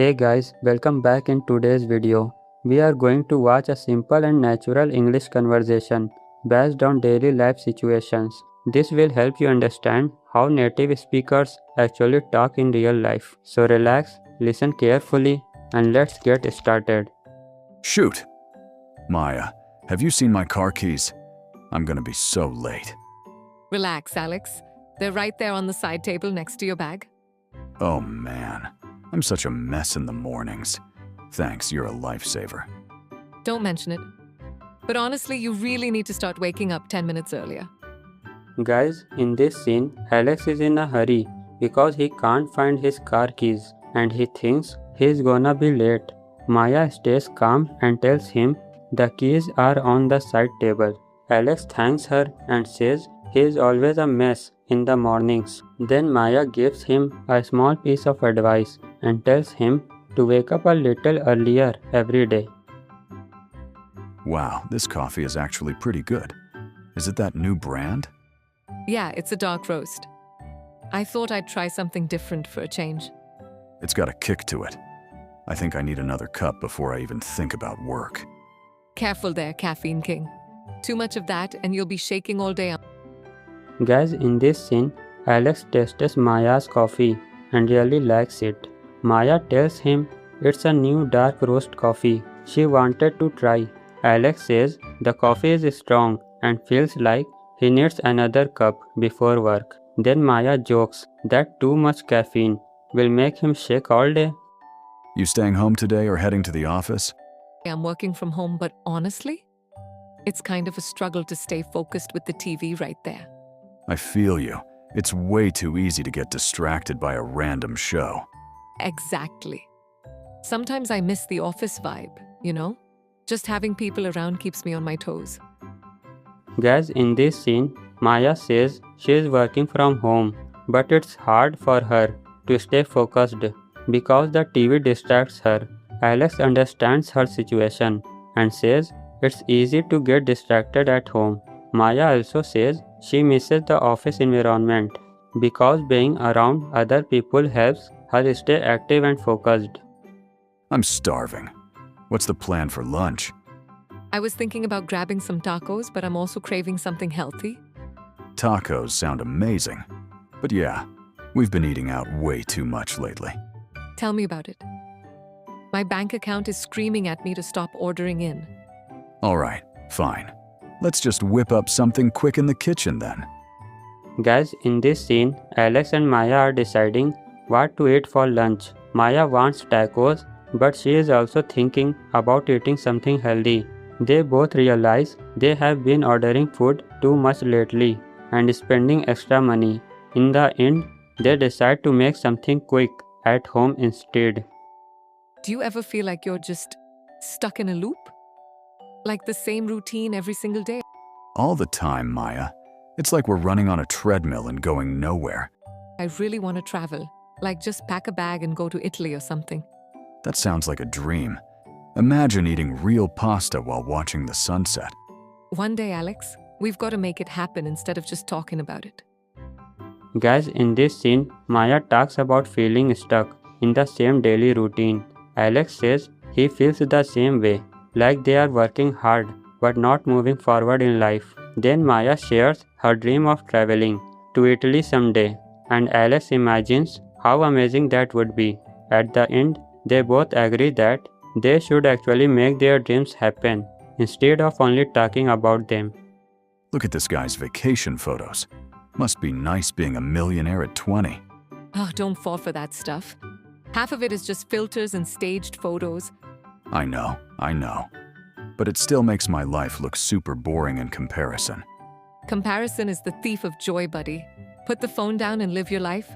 Hey guys, welcome back in today's video. We are going to watch a simple and natural English conversation based on daily life situations. This will help you understand how native speakers actually talk in real life. So relax, listen carefully, and let's get started. Shoot! Maya, have you seen my car keys? I'm gonna be so late. Relax, Alex. They're right there on the side table next to your bag. Oh man, I'm such a mess in the mornings. Thanks, you're a lifesaver. Don't mention it. But honestly, you really need to start waking up 10 minutes earlier. Guys, in this scene, Alex is in a hurry because he can't find his car keys and he thinks he's gonna be late. Maya stays calm and tells him the keys are on the side table. Alex thanks her and says he is always a mess in the mornings. Then Maya gives him a small piece of advice and tells him to wake up a little earlier every day. Wow, this coffee is actually pretty good. Is it that new brand? Yeah, it's a dark roast. I thought I'd try something different for a change. It's got a kick to it. I think I need another cup before I even think about work. Careful there, Caffeine King. Too much of that and you'll be shaking all day. Guys, in this scene, Alex tastes Maya's coffee and really likes it. Maya tells him it's a new dark roast coffee she wanted to try. Alex says the coffee is strong and feels like he needs another cup before work. Then Maya jokes that too much caffeine will make him shake all day. You staying home today or heading to the office? I'm working from home, but honestly, it's kind of a struggle to stay focused with the TV right there. I feel you. It's way too easy to get distracted by a random show. Exactly. Sometimes I miss the office vibe, you know? Just having people around keeps me on my toes. Guys, in this scene, Maya says she is working from home, but it's hard for her to stay focused because the TV distracts her. Alex understands her situation and says it's easy to get distracted at home. Maya also says she misses the office environment because being around other people helps her stay active and focused. I'm starving. What's the plan for lunch? I was thinking about grabbing some tacos, but I'm also craving something healthy. Tacos sound amazing. But yeah, we've been eating out way too much lately. Tell me about it. My bank account is screaming at me to stop ordering in. All right, fine. Let's just whip up something quick in the kitchen then. Guys, in this scene, Alex and Maya are deciding what to eat for lunch. Maya wants tacos, but she is also thinking about eating something healthy. They both realize they have been ordering food too much lately and spending extra money. In the end, they decide to make something quick at home instead. Do you ever feel like you're just stuck in a loop? Like the same routine every single day? All the time, Maya. It's like we're running on a treadmill and going nowhere. I really want to travel. Like just pack a bag and go to Italy or something. That sounds like a dream. Imagine eating real pasta while watching the sunset. One day, Alex, we've got to make it happen instead of just talking about it. Guys, in this scene, Maya talks about feeling stuck in the same daily routine. Alex says he feels the same way, like they are working hard but not moving forward in life. Then Maya shares her dream of traveling to Italy someday, and Alex imagines how amazing that would be. At the end, they both agree that they should actually make their dreams happen instead of only talking about them. Look at this guy's vacation photos. Must be nice being a millionaire at 20. Oh, don't fall for that stuff. Half of it is just filters and staged photos. I know. But it still makes my life look super boring in comparison. Comparison is the thief of joy, buddy. Put the phone down and live your life.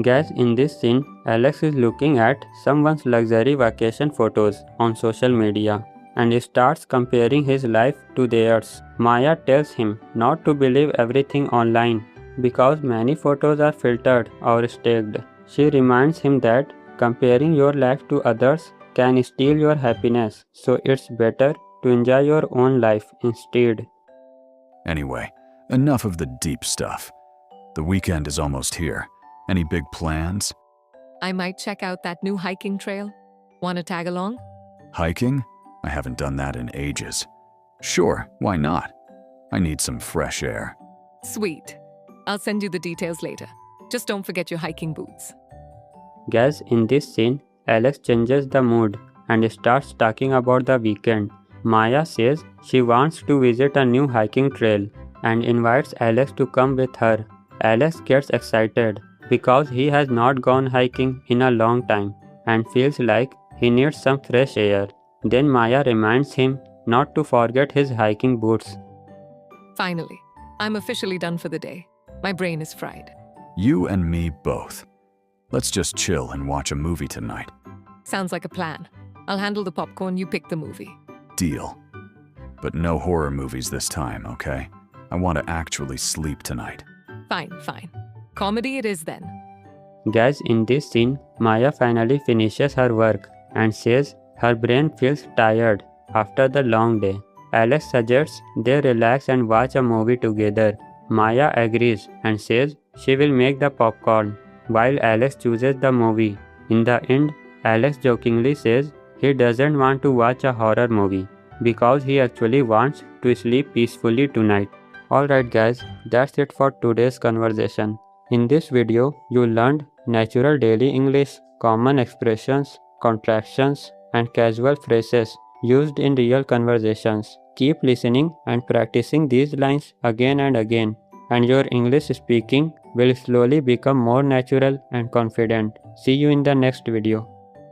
Guys, in this scene, Alex is looking at someone's luxury vacation photos on social media and starts comparing his life to theirs. Maya tells him not to believe everything online because many photos are filtered or staged. She reminds him that comparing your life to others can steal your happiness, so it's better to enjoy your own life instead. Anyway, enough of the deep stuff. The weekend is almost here. Any big plans? I might check out that new hiking trail. Wanna tag along? Hiking? I haven't done that in ages. Sure, why not? I need some fresh air. Sweet. I'll send you the details later. Just don't forget your hiking boots. Guys, in this scene, Alex changes the mood and starts talking about the weekend. Maya says she wants to visit a new hiking trail and invites Alex to come with her. Alex gets excited because he has not gone hiking in a long time and feels like he needs some fresh air. Then Maya reminds him not to forget his hiking boots. Finally, I'm officially done for the day. My brain is fried. You and me both. Let's just chill and watch a movie tonight. Sounds like a plan. I'll handle the popcorn, you pick the movie. Deal. But no horror movies this time, okay? I want to actually sleep tonight. Fine, fine. Comedy it is then. Guys, in this scene, Maya finally finishes her work and says her brain feels tired after the long day. Alex suggests they relax and watch a movie together. Maya agrees and says she will make the popcorn while Alex chooses the movie. In the end, Alex jokingly says he doesn't want to watch a horror movie because he actually wants to sleep peacefully tonight. Alright guys, that's it for today's conversation. In this video, you learned natural daily English, common expressions, contractions, and casual phrases used in real conversations. Keep listening and practicing these lines again and again, and your English speaking will slowly become more natural and confident. See you in the next video.